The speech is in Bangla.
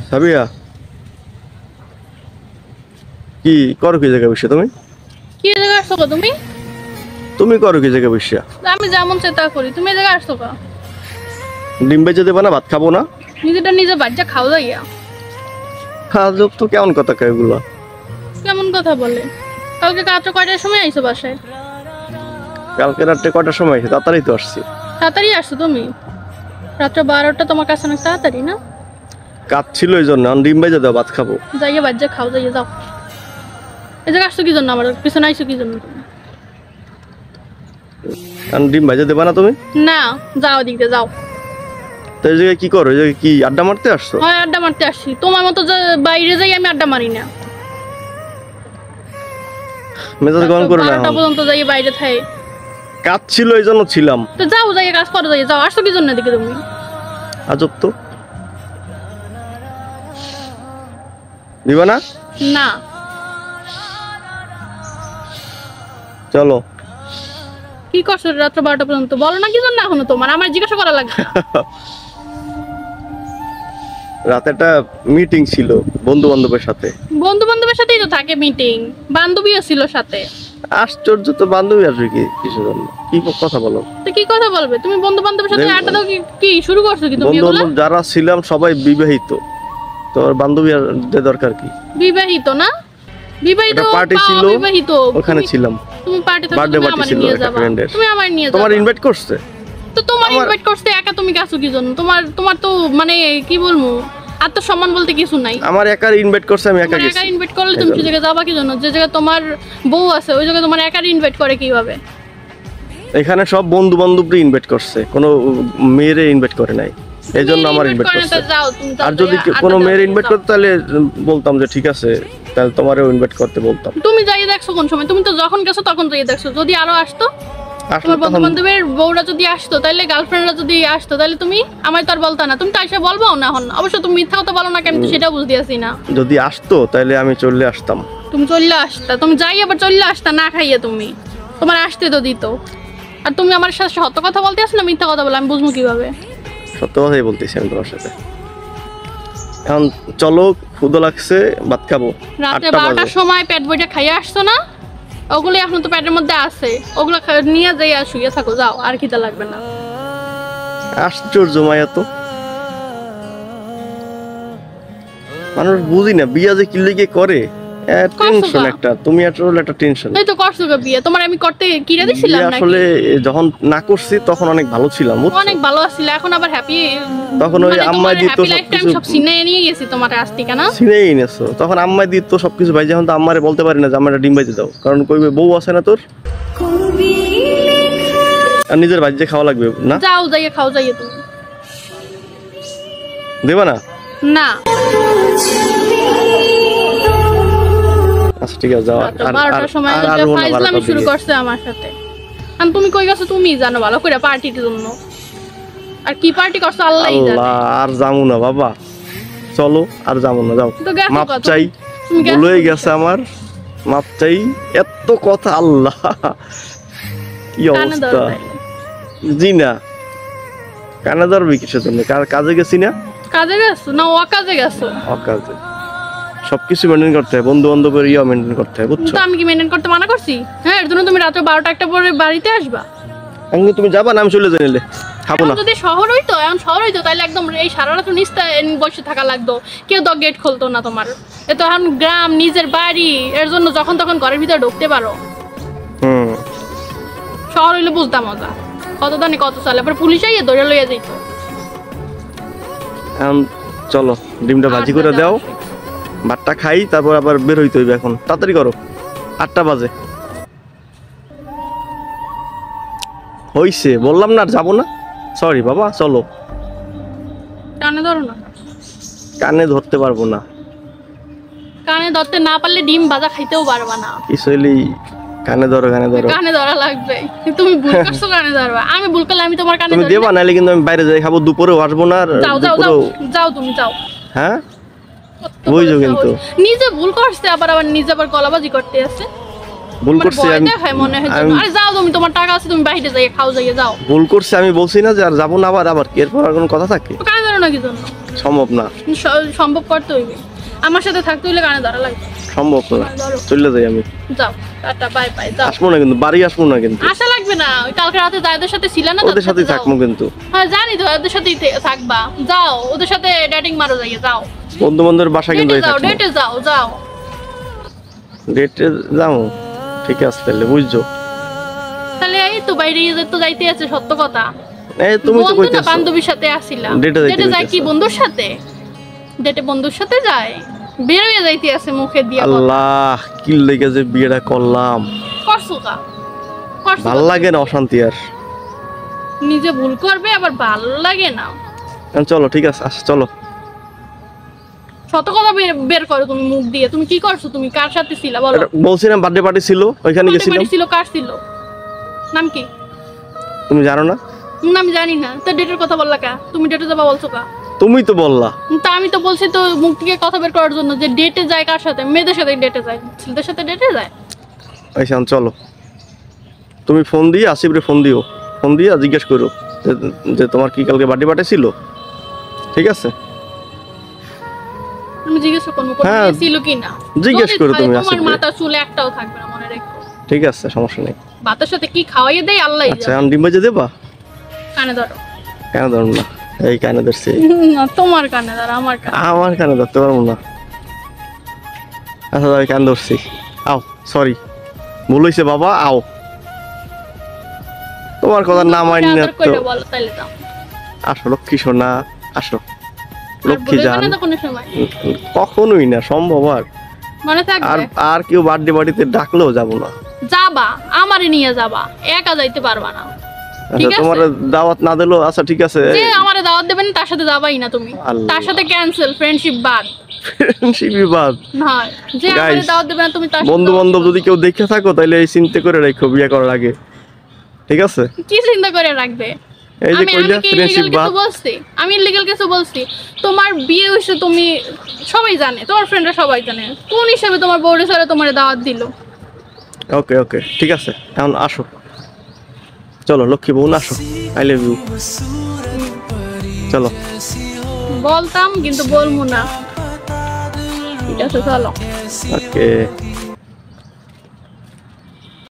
সাবিয়া কি করো কি জায়গা বসে তুমি? কি জায়গা আসছো গো তুমি? তুমি করো কি জায়গা বসে? আমি যেমন চেষ্টা করি, তুমি এই জায়গা আসছো কা? ডিম বেজে দেবা না? ভাত খাবো না? নিজেটা নিজে বাচ্চা খাও যাইয়া। আজব তো, কেমন কথা কয় এগুলো? কেমন কথা বলে? কালকে রাত্রে কয়টার সময় আইছো বাসায়? কালকে রাত্রে কয়টার সময় এসে? তাড়াতাড়ি তো আসছি। তাড়াতাড়ি আসছো তুমি? রাত্রে 12টা তোমার কাছে অনেক তাড়াতাড়ি না? কাজ ছিল এই জন্য। ডিম বেজে দাও, ভাত খাবো। যাইয়া বাচ্চা খাও যাইয়া যাও। এই জায়গা আসছো কি জন্য? আমার পিছনে আইছো কি জন্য তুমি? ডিম ভেজে দেবা না তুমি? না, যাও দিক দিয়ে যাও। তো এই জায়গায় কি করো? এই জায়গায় কি আড্ডা মারতে আসছো? হয় আড্ডা মারতে আসছি। তোমার মতো যে বাইরে যাই আমি আড্ডা মারি না। মেজাজ গরম করো না। 12টা পর্যন্ত যাই বাইরে থাই। কাজ ছিল এই জন্য ছিলাম। তো যাও যাইয়া কাজ করো যাইয়া যাও। আসছো কি জন্য এদিকে তুমি? আজব তো। দিবা না? না। চলো। কি করছো রাত্র 12টা পর্যন্ত? বলো না কি জন্য এখনো তোমার? আমার জিজ্ঞাসা করা লাগবে। রাতে একটা মিটিং ছিল বন্ধু বান্ধবের সাথে। বন্ধু বান্ধবের সাথেই তো থাকে মিটিং। বান্ধবীও ছিল সাথে। আশ্চর্য তো, বান্ধবী আসবে কি কিসের জন্য? কি কথা বলো? তো কি কথা বলবে? তুমি বন্ধু বান্ধবের সাথে আড্ডা দাও কি শুরু করছো কি তুমি বন্ধু এগুলা? বান্ধব যারা ছিলাম সবাই বিবাহিত। তোর বান্ধবী আর দরকার কি? বিবাহিত না? বিবাহিত পার্টি ছিল, বিবাহিত ওখানে ছিলাম। তুমি পার্টি থেকে বার্থডে তুমি পার্টি আমার ছিল নিয়ে একটা যাবা। ফ্রেন্ডের। তুমি আমার নিয়ে যাবা। তোমার ইনভাইট করছে? তো তোমার ইনভাইট করতে একা তুমি গেছো কি জন্য? তোমার তো মানে কি বলবো, আত্মসম্মান বলতে কিছু নাই। আমার একার ইনভাইট করছে, আমি একা গেছি। একা ইনভাইট করলে তুমি সেই জায়গায় যাবা কি জন্য? যে জায়গায় তোমার বউ আছে ওই জায়গায় তোমার একার ইনভাইট করে কিভাবে? এখানে সব বন্ধু বান্ধবরা ইনভাইট করছে, কোনো মেয়েরে ইনভাইট করে নাই। এই জন্য আমার ইনভাইট করছে। আর যদি কোনো মেয়ের ইনভাইট করতে তাহলে বলতাম যে ঠিক আছে, তাহলে তোমারও ইনভাইট করতে বলতাম। তুমি যাই দেখছো কোন সময়? তুমি তো যখন গেছো তখন যাই দেখছো। যদি আরো আসতো তোমার বন্ধু বান্ধবের বউরা যদি আসতো, তাহলে গার্লফ্রেন্ডরা যদি আসতো, তাহলে তুমি আমায় তো আর বলতা না। তুমি তো এসে বলবো না এখন। অবশ্য তুমি মিথ্যা কথা বলো না, আমি তো সেটাও বুঝতে আসি না। যদি আসতো তাহলে আমি চলে আসতাম। তুমি চলে আসতা, তুমি যাই আবার চলে আসতা না খাইয়ে। তুমি তোমার আসতে তো দিত। আর তুমি আমার সাথে সত্য কথা বলতে আসো না মিথ্যা কথা বলে? আমি বুঝবো কিভাবে? সত্য কথাই বলতেছি আমি তোমার সাথে। এখন চলো, ক্ষুধা লাগছে, ভাত খাবো। রাতে 12টার সময় পেট বইটা খাইয়ে আসছো না? ওগুলো এখন তো পেটের মধ্যে আছে। ওগুলো নিয়ে যাই আর শুয়ে থাকো, যাও। আর খিদা লাগবে না। আশ্চর্য মায়া তো। মানুষ বুঝি না বিয়া যে কি লেগে করে। টেনশন একটা, তুমি একটা টেনশন। এই তো করছো গো বিয়ে। তোমার আমি করতে কিরা দিছিলাম নাকি? আসলে যখন না করছি তখন অনেক ভালো ছিলাম, অনেক ভালো ছিল। এখন আবার হ্যাপি। তখন ওই আম্মাই দিত সবকিছু সব সিনে নিয়ে গেছি তোমার কাছ থেকে না? সিনেই এনেছো। তখন আম্মাই দিত সবকিছু ভাই। যখন তো আম্মারে বলতে পারি না যে আমার ডিম ভাইজে দাও, কারণ কইবে বউ আছে না তোর, আর নিজের ভাইজে খাওয়া লাগবে না। যাও যাইয়ে খাও যাইয়ে। তুমি দেবা না? না। আচ্ছা ঠিক আছে, যাও। আর 12টার সময় ফাইজলামি শুরু করছে আমার সাথে। আর তুমি কই গেছো তুমি জানো ভালো করে পার্টির জন্য। আর কি পার্টি করছো আল্লাহই জানে। আল্লাহ, আর যামু না বাবা। চলো, আর যামু না, যাও। মাপ চাই, ভুলেই গেছে আমার। মাপ চাই। এত কথা, আল্লাহ কি অবস্থা। জি না, কানে ধরবি কিসের জন্য? কাজে গেছি না? কাজে গেছো না অকাজে গেছো? অকাজে। সবকিছু মেনটেন করতে হয়, বন্ধু বান্ধবের মেনটেন করতে হয়, বুঝছো? তো আমি কি মেনটেন করতে মানা করছি? হ্যাঁ, এর জন্য তুমি রাতে 12টা একটা পরে বাড়িতে আসবা? আমি তুমি যাবা না? আমি চলে যাই, নিলে খাবো না। যদি শহর হইতো, এখন শহর হইতো, তাহলে একদম এই সারা রাত নিস্তা বসে থাকা লাগতো। কেউ তো গেট খুলতো না তোমার। এ তো এখন গ্রাম, নিজের বাড়ি, এর জন্য যখন তখন ঘরের ভিতরে ঢুকতে পারো। শহর হইলে বুঝতাম মজা। কত দানি কত সালে আবার পুলিশ আইয়ে ধরে লইয়া যাইতো। এখন চলো, ডিমটা ভাজি করে দাও, ভাতটা খাই, তারপর আবার বের হইতে হইবে। এখন তাড়াতাড়ি করো, 8টা বাজে। হইছে, বললাম না যাবো না। সরি বাবা, চলো। কানে ধরো না। কানে ধরতে পারবো না। কানে ধরতে না পারলে ডিম ভাজা খাইতেও পারবা না। কিছু হইলেই কানে ধরো, কানে ধরো। কানে ধরা লাগবে। তুমি ভুল করছো, কানে ধরবা। আমি ভুল করলে আমি তোমার কানে তুমি দেবা, নাইলে কিন্তু আমি বাইরে যাই খাবো, দুপুরেও আসবো না। যাও যাও যাও যাও, তুমি যাও। হ্যাঁ, বুঝছো? কিন্তু নিজে ভুল করছে, আবার নিজে আবার গলাবাজি করতে আছে। ভুল করছি আমি। মনে হয় আরে যাও, তুমি তোমার টাকা আছে, তুমি বাইরে যাই খাও যাইয়ে যাও। ভুল করছি আমি, বলছি না যে আর যাবো না। আবার কি এরপর আর কোনো কথা থাকে? কানে ধরো না কি জন্য? সম্ভব না, সম্ভব করতে হইবে, আমার সাথে থাকতে হইলে কানে ধরা লাগবে, সম্ভব না, চলে যাই আমি। যাও, টাটা, বাই বাই, যাও। আসবো না কিন্তু, বাড়ি আসবো না কিন্তু। আশা লাগবে না, ওই কালকে রাতে যাদের সাথে ছিল না ওদের সাথেই থাকবো কিন্তু। হ্যাঁ জানি তো, ওদের সাথেই থাকবা, যাও ওদের সাথে ডেটিং মারো, যাইয়ে যাও, বন্ধু বান্ধবের বাসা কিন্তু যাও, ডেটে যাও, যাও ডেটে যাও। ঠিক আছে তাহলে, বুঝছো? তাহলে এই তো বাইরে তো যাইতে আছে, সত্য কথা। এই তুমি তো কইতেছো বান্ধবীর সাথে আসিলা, ডেটে যায় কি বন্ধুর সাথে? ডেটে বন্ধুর সাথে যায়, বের হয়ে যাইতে আছে মুখে দিয়া। আল্লাহ, কি লেগে যে বিয়েটা করলাম। করছো কা? ভাল লাগে না, অশান্তি আর। নিজে ভুল করবে আবার ভালো লাগে না। চলো ঠিক আছে, চলো। সত কথা বের করো তুমি মুখ দিয়ে। তুমি কি করছো? তুমি কার সাথে ছিলা বলো? বলছিলাম বার্থডে পার্টি ছিল, ওইখানে গেছিলাম। ছিল, কার ছিল? নাম কি? তুমি জানো না? আমি জানি না। তো ডেটের কথা বললা কা? তুমি ডেটে যাবা বলছো কা? তুমি তো বললা। তা আমি তো বলছি তো মুখ থেকে কথা বের করার জন্য যে ডেটে যায় কার সাথে? মেয়েদের সাথে ডেটে যায়, ছেলেদের সাথে ডেটে যায়। আইসান চলো, তুমি ফোন দিয়ে আসিফরে ফোন দিও, ফোন দিয়ে জিজ্ঞেস করো যে তোমার কি কালকে বার্থডে পার্টি ছিল, ঠিক আছে? তুমি জিজ্ঞেস করো ছিল কি না, জিজ্ঞেস করো তুমি। তোমার মাথা চুল একটাও থাকবে না, মনে রেখো। ঠিক আছে, সমস্যা নেই। ভাতের সাথে কি খাওয়াইয়ে দেয় আল্লাহই জানে। আচ্ছা, আমি ডিম ভেজে দেবা? কানে ধরো। কেন ধরুন না, এই কানে ধরছি। তোমার কানে ধরো, আমার কানে। আমার কানে ধরতে পারবো না। আচ্ছা আমি কান ধরছি, আও। সরি, ভুল হয়েছে বাবা, আও। তোমার কথা না মানি না তো। আসো লক্ষ্মী সোনা, আসো লক্ষ্মী জান। কখনোই না সম্ভব। আর কেউ বার্থডে পার্টিতে ডাকলেও যাবো না। যাবা, আমারে নিয়ে যাবা, একা যাইতে পারবা না। আচ্ছা, তোমার দাওয়াত না দিলো? আচ্ছা ঠিক আছে, যে আমারে দাওয়াত দেবেন তার সাথে যাবাই না তুমি, তার সাথে ক্যান্সেল, ফ্রেন্ডশিপ বাদ। ফ্রেন্ডশিপই বাদ না, যে আমারে দাওয়াত দেবেন তুমি তার বন্ধু বান্ধব যদি কেউ দেখে থাকো তাহলে এই চিন্তা করে রাখো বিয়ে করার আগে, ঠিক আছে? কি চিন্তা করে রাখবে? এই যে কইলা ফ্রেন্ডশিপ বাদ। আমি ইলিগাল কিছু বলছি? তোমার বিয়ে হইছে, তুমি সবাই জানে, তোমার ফ্রেন্ডরা সবাই জানে। কোন হিসাবে তোমার বউরে স্যারে তোমারে দাওয়াত দিলো? ওকে ওকে, ঠিক আছে, এখন আসো, চলো লক্ষ্মী বোন, আসো। I love you. চলো। বলতাম কিন্তু বলবো না। ঠিক আছে, চলো। ওকে।